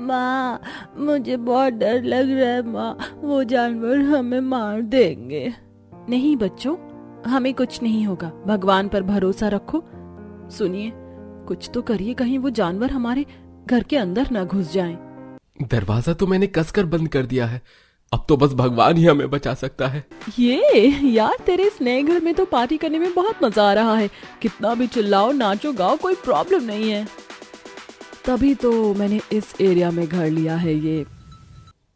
माँ, मुझे बहुत डर लग रहा है माँ, वो जानवर हमें मार देंगे। नहीं बच्चों, हमें कुछ नहीं होगा, भगवान पर भरोसा रखो। सुनिए, कुछ तो करिए, कहीं वो जानवर हमारे घर के अंदर न घुस जाएं। दरवाजा तो मैंने कसकर बंद कर दिया है, अब तो बस भगवान ही हमें बचा सकता है। ये यार, तेरे इस नए घर में तो पार्टी करने में बहुत मजा आ रहा है। कितना भी चिल्लाओ, नाचो, गाओ, कोई प्रॉब्लम नहीं है। तभी तो मैंने इस एरिया में घर लिया है। ये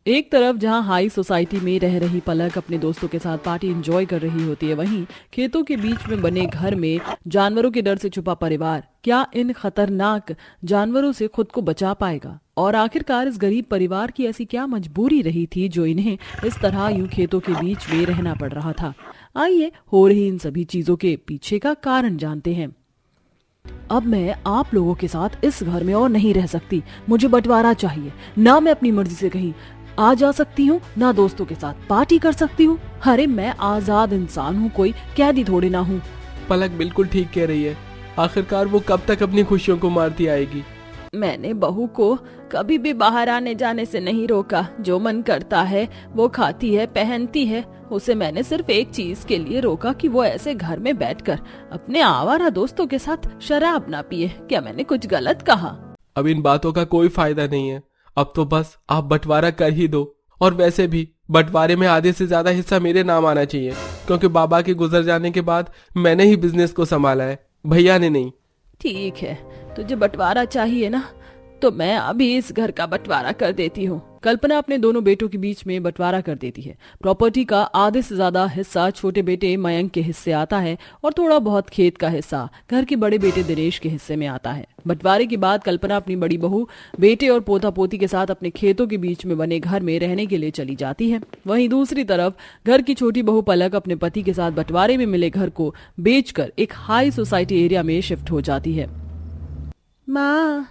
एक तरफ जहां हाई सोसाइटी में रह रही पलक अपने दोस्तों के साथ पार्टी एंजॉय कर रही होती है, वहीं खेतों के बीच में बने घर में जानवरों के डर से छुपा परिवार क्या इन खतरनाक जानवरों से खुद को बचा पाएगा? और आखिरकार इस गरीब परिवार की ऐसी क्या मजबूरी रही थी जो इन्हें इस तरह यूं खेतों के बीच में रहना पड़ रहा था? आइए हो रही इन सभी चीजों के पीछे का कारण जानते हैं। अब मैं आप लोगों के साथ इस घर में और नहीं रह सकती। मुझे बंटवारा चाहिए। ना मैं अपनी मर्जी से कहीं आ जा सकती हूँ, ना दोस्तों के साथ पार्टी कर सकती हूँ। अरे मैं आजाद इंसान हूँ, कोई कैदी थोड़ी ना हूँ। पलक बिल्कुल ठीक कह रही है, आखिरकार वो कब तक अपनी खुशियों को मारती आएगी? मैंने बहू को कभी भी बाहर आने जाने से नहीं रोका। जो मन करता है वो खाती है, पहनती है। उसे मैंने सिर्फ एक चीज के लिए रोका कि वो ऐसे घर में बैठकर अपने आवारा दोस्तों के साथ शराब ना पिए। क्या मैंने कुछ गलत कहा? अब इन बातों का कोई फायदा नहीं है, अब तो बस आप बंटवारा कर ही दो। और वैसे भी बंटवारे में आधे से ज्यादा हिस्सा मेरे नाम आना चाहिए, क्योंकि बाबा के गुजर जाने के बाद मैंने ही बिजनेस को संभाला है, भैया ने नहीं। ठीक है, तुझे बंटवारा चाहिए ना, तो मैं अभी इस घर का बंटवारा कर देती हूँ। कल्पना अपने दोनों बेटों के बीच में बंटवारा कर देती है। प्रॉपर्टी का आधे से ज्यादा हिस्सा छोटे बेटे मयंक के हिस्से आता है और थोड़ा बहुत खेत का हिस्सा घर के बड़े बेटे दिनेश के हिस्से में आता है। बंटवारे के बाद कल्पना अपनी बड़ी बहू, बेटे और पोता पोती के साथ अपने खेतों के बीच में बने घर में रहने के लिए चली जाती है। वहीं दूसरी तरफ घर की छोटी बहू पलक अपने पति के साथ बंटवारे में मिले घर को बेचकर एक हाई सोसाइटी एरिया में शिफ्ट हो जाती है। माँ,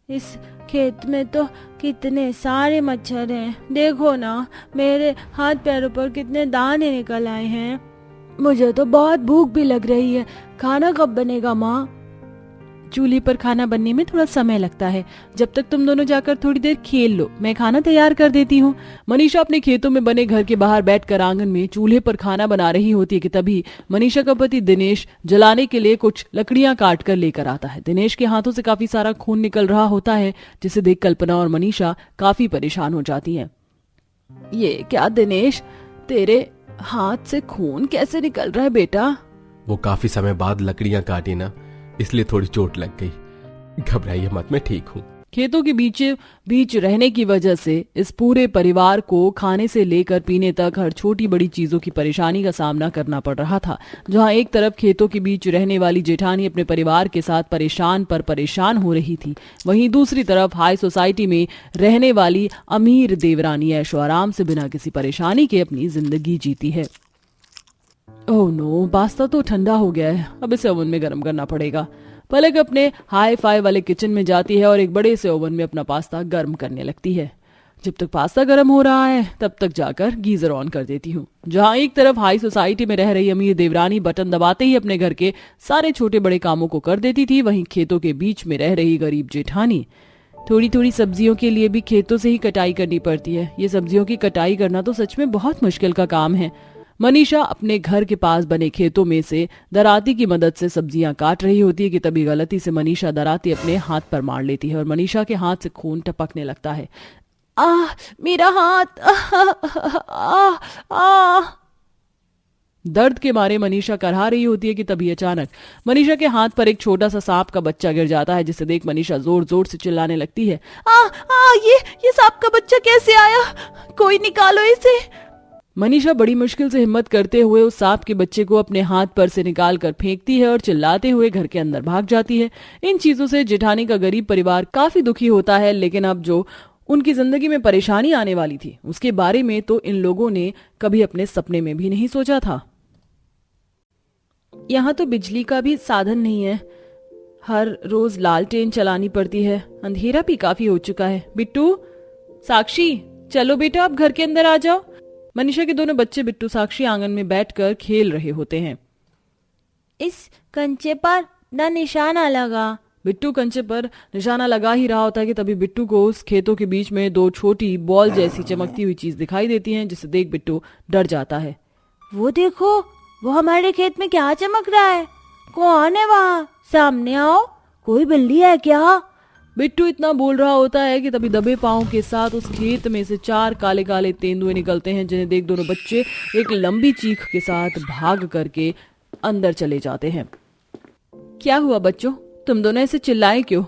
इस खेत में तो कितने सारे मच्छर हैं। देखो ना, मेरे हाथ पैरों पर कितने दाने निकल आए हैं। मुझे तो बहुत भूख भी लग रही है। खाना कब बनेगा माँ? चूल्हे पर खाना बनने में थोड़ा समय लगता है। जब तक तुम दोनों जाकर थोड़ी देर खेल लो, मैं खाना तैयार कर देती हूँ। मनीषा अपने खेतों में बने घर के बाहर बैठकर आंगन में चूल्हे पर खाना बना रही होती है कि तभी मनीषा का पति दिनेश जलाने के लिए कुछ लकड़ियां काट कर लेकर आता है। दिनेश के हाथों से काफी सारा खून निकल रहा होता है, जिसे देख कल्पना और मनीषा काफी परेशान हो जाती है। ये क्या दिनेश, तेरे हाथ से खून कैसे निकल रहा है बेटा? वो काफी समय बाद लकड़ियां काटी ना, इसलिए थोड़ी चोट लग गई। घबराइए मत, मैं ठीक हूँ। खेतों के बीच रहने की वजह से इस पूरे परिवार को खाने से लेकर पीने तक हर छोटी बड़ी चीजों की परेशानी का सामना करना पड़ रहा था। जहां एक तरफ खेतों के बीच रहने वाली जेठानी अपने परिवार के साथ परेशान हो रही थी, वहीं दूसरी तरफ हाई सोसाइटी में रहने वाली अमीर देवरानी ऐशो आराम से बिना किसी परेशानी के अपनी जिंदगी जीती है। ओह नो, पास्ता तो ठंडा हो गया है, अब इसे ओवन में गर्म करना पड़ेगा। पलक अपने हाई फाई वाले किचन में जाती है और एक बड़े से ओवन में अपना पास्ता गर्म करने लगती है। जब तक पास्ता गर्म हो रहा है तब तक जाकर गीजर ऑन कर देती हूँ। जहाँ एक तरफ हाई सोसाइटी में रह रही अमीर देवरानी बटन दबाते ही अपने घर के सारे छोटे बड़े कामों को कर देती थी, वहीं खेतों के बीच में रह रही गरीब जेठानी थोड़ी थोड़ी सब्जियों के लिए भी खेतों से ही कटाई करनी पड़ती है। ये सब्जियों की कटाई करना तो सच में बहुत मुश्किल का काम है। मनीषा अपने घर के पास बने खेतों में से दराती की मदद से सब्जियां काट रही होती है कि तभी गलती से मनीषा दराती अपने हाथ पर मार लेती है और मनीषा के हाथ से खून टपकने लगता है। मेरा हाथ! दर्द के मारे मनीषा करहा रही होती है कि तभी अचानक मनीषा के हाथ पर एक छोटा सा सांप का बच्चा गिर जाता है, जिसे देख मनीषा जोर जोर से चिल्लाने लगती है। ये सांप का बच्चा कैसे आया? कोई निकालो इसे! मनीषा बड़ी मुश्किल से हिम्मत करते हुए उस सांप के बच्चे को अपने हाथ पर से निकाल कर फेंकती है और चिल्लाते हुए घर के अंदर भाग जाती है। इन चीजों से जेठानी का गरीब परिवार काफी दुखी होता है, लेकिन अब जो उनकी जिंदगी में परेशानी आने वाली थी उसके बारे में तो इन लोगों ने कभी अपने सपने में भी नहीं सोचा था। यहाँ तो बिजली का भी साधन नहीं है, हर रोज लालटेन चलानी पड़ती है। अंधेरा भी काफी हो चुका है। बिट्टू, साक्षी, चलो बेटा अब घर के अंदर आ जाओ। मनीषा के दोनों बच्चे बिट्टू साक्षी आंगन में बैठकर खेल रहे होते हैं। इस कंचे पर ना निशाना लगा, बिट्टू कंचे पर निशाना लगा ही रहा होता है कि तभी बिट्टू को उस खेतों के बीच में दो छोटी बॉल जैसी चमकती हुई चीज दिखाई देती हैं, जिसे देख बिट्टू डर जाता है। वो देखो, वो हमारे खेत में क्या चमक रहा है? कौन है वहाँ? सामने आओ, कोई बिल्ली है क्या? बिट्टू इतना बोल रहा होता है कि तभी दबे पांव के साथ उस खेत में से 4 काले काले तेंदुए निकलते हैं, जिन्हें देख दोनों बच्चे एक लंबी चीख के साथ भाग करके अंदर चले जाते हैं। क्या हुआ बच्चों, तुम दोनों ऐसे चिल्लाए क्यों?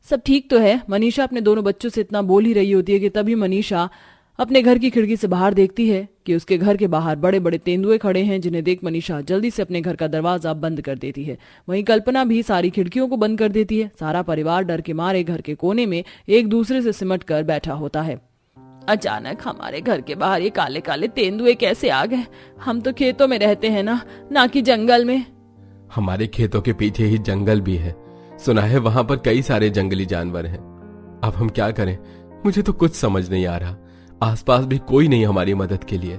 सब ठीक तो है? मनीषा अपने दोनों बच्चों से इतना बोल ही रही होती है कि तभी मनीषा अपने घर की खिड़की से बाहर देखती है कि उसके घर के बाहर बड़े बड़े तेंदुए खड़े हैं, जिन्हें देख मनीषा जल्दी से अपने घर का दरवाजा बंद कर देती है। वहीं कल्पना भी सारी खिड़कियों को बंद कर देती है। सारा परिवार डर के मारे घर के कोने में एक दूसरे से सिमट कर बैठा होता है। अचानक हमारे घर के बाहर ये काले काले तेंदुए कैसे आ गए? हम तो खेतों में रहते हैं ना कि जंगल में। हमारे खेतों के पीछे ही जंगल भी है, सुना है वहां पर कई सारे जंगली जानवर हैं। अब हम क्या करें? मुझे तो कुछ समझ नहीं आ रहा। आसपास भी कोई नहीं हमारी मदद के लिए।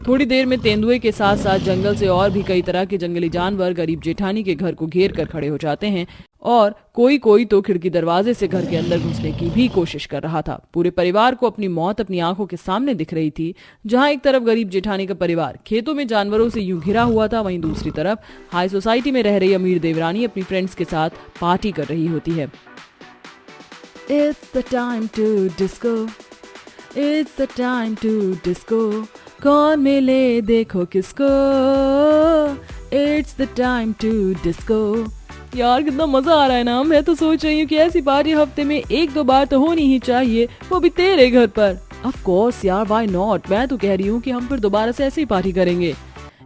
थोड़ी देर में तेंदुए के साथ साथ जंगल से और भी कई तरह के जंगली जानवर गरीब जेठानी के घर को घेर कर खड़े हो जाते हैं, और कोई तो खिड़की दरवाजे से घर के अंदर घुसने की भी कोशिश कर रहा था। पूरे परिवार को अपनी मौत अपनी आंखों के सामने दिख रही थी। जहां एक तरफ गरीब जेठानी का परिवार खेतों में जानवरों से यूं घिरा हुआ था, वहीं दूसरी तरफ हाई सोसाइटी में रह रही अमीर देवरानी अपनी फ्रेंड्स के साथ पार्टी कर रही होती है। It's the time to disco, it's the time to disco, कौन मिले देखो किसको, It's the time to disco। यार कितना मजा आ रहा है ना। मैं तो सोच रही हूँ कि ऐसी पार्टी हफ्ते में 1-2 बार तो होनी ही चाहिए, वो भी तेरे घर पर। ऑफ कोर्स यार, व्हाई नॉट। मैं तो कह रही हूँ कि हम फिर दोबारा से ऐसी पार्टी करेंगे।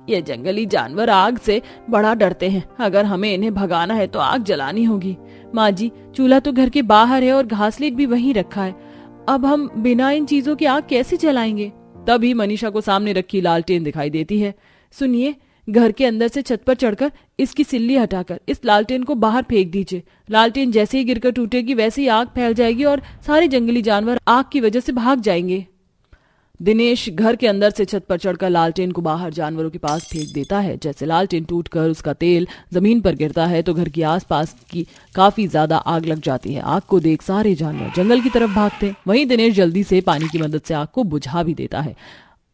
ये जंगली जानवर आग से बड़ा डरते हैं, अगर हमें इन्हें भगाना है तो आग जलानी होगी। माँ जी, चूल्हा तो घर के बाहर है और घासलेट भी वहीं रखा है, अब हम बिना इन चीजों की आग कैसे जलाएंगे? तभी मनीषा को सामने रखी लालटेन दिखाई देती है। सुनिए, घर के अंदर से छत पर चढ़कर इसकी सिल्ली हटाकर इस लालटेन को बाहर फेंक दीजिए। लालटेन जैसे ही गिरकर टूटेगी वैसे ही आग फैल जाएगी और सारे जंगली जानवर आग की वजह से भाग जाएंगे। दिनेश घर के अंदर से छत पर चढ़कर लालटेन को बाहर जानवरों के पास फेंक देता है। जैसे लालटेन टूटकर उसका तेल जमीन पर गिरता है तो घर के आसपास की काफी ज्यादा आग लग जाती है। आग को देख सारे जानवर जंगल की तरफ भागते हैं। वहीं दिनेश जल्दी से पानी की मदद से आग को बुझा भी देता है।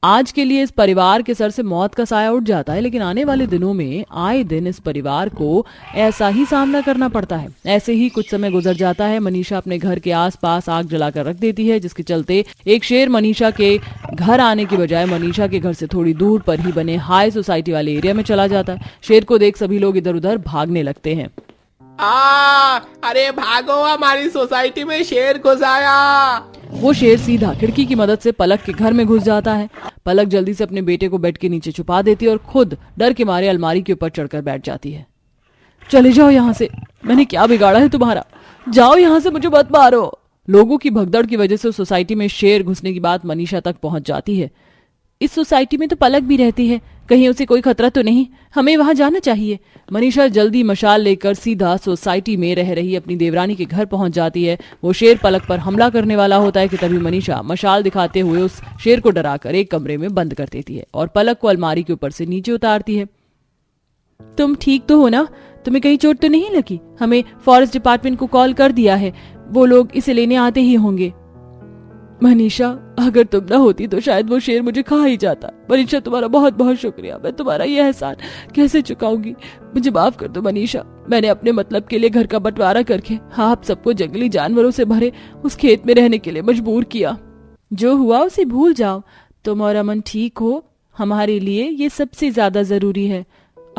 आज के लिए इस परिवार के सर से मौत का साया उठ जाता है, लेकिन आने वाले दिनों में आए दिन इस परिवार को ऐसा ही सामना करना पड़ता है। ऐसे ही कुछ समय गुजर जाता है। मनीषा अपने घर के आसपास आग जलाकर रख देती है, जिसके चलते एक शेर मनीषा के घर आने की बजाय मनीषा के घर से थोड़ी दूर पर ही बने हाई सोसाइटी वाले एरिया में चला जाता है। शेर को देख सभी लोग इधर उधर भागने लगते हैं। अरे भागो, हमारी सोसाइटी में शेर घुस आया। वो शेर सीधा खिड़की की मदद से पलक के घर में घुस जाता है। पलक जल्दी से अपने बेटे को बेड के नीचे छुपा देती है और खुद डर के मारे अलमारी के ऊपर चढ़कर बैठ जाती है। चले जाओ यहाँ से, मैंने क्या बिगाड़ा है तुम्हारा? जाओ यहाँ से, मुझे मत मारो। लोगों की भगदड़ की वजह से सोसाइटी में शेर घुसने की बात मनीषा तक पहुंच जाती है। इस सोसाइटी में तो पलक भी रहती है, कहीं उसे कोई खतरा तो नहीं? हमें वहां जाना चाहिए। मनीषा जल्दी मशाल लेकर सीधा सोसाइटी में रह रही अपनी देवरानी के घर पहुंच जाती है। वो शेर पलक पर हमला करने वाला होता है कि तभी मनीषा मशाल दिखाते हुए उस शेर को डराकर एक कमरे में बंद कर देती है और पलक को अलमारी के ऊपर से नीचे उतारती है। तुम ठीक तो हो ना? तुम्हें कहीं चोट तो नहीं लगी? हमें फॉरेस्ट डिपार्टमेंट को कॉल कर दिया है, वो लोग इसे लेने आते ही होंगे। मनीषा, अगर तुम ना होती तो शायद वो शेर मुझे खा ही जाता। मनीषा, तुम्हारा बहुत बहुत शुक्रिया। मैं तुम्हारा ये एहसान कैसे चुकाऊंगी? मुझे माफ कर दो मनीषा। मैंने अपने मतलब के लिए घर का बंटवारा करके आप सबको जंगली जानवरों से भरे उस खेत में रहने के लिए मजबूर किया। जो हुआ उसे भूल जाओ। तुम और अमन ठीक हो, हमारे लिए ये सबसे ज्यादा जरूरी है।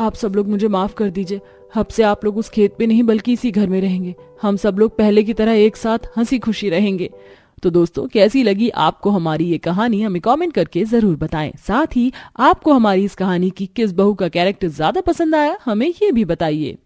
आप सब लोग मुझे माफ कर दीजिए। अब से आप लोग उस खेत में नहीं बल्कि इसी घर में रहेंगे। हम सब लोग पहले की तरह एक साथ हंसी खुशी रहेंगे। तो दोस्तों, कैसी लगी आपको हमारी ये कहानी? हमें कमेंट करके जरूर बताएं। साथ ही आपको हमारी इस कहानी की किस बहू का कैरेक्टर ज्यादा पसंद आया, हमें ये भी बताइए।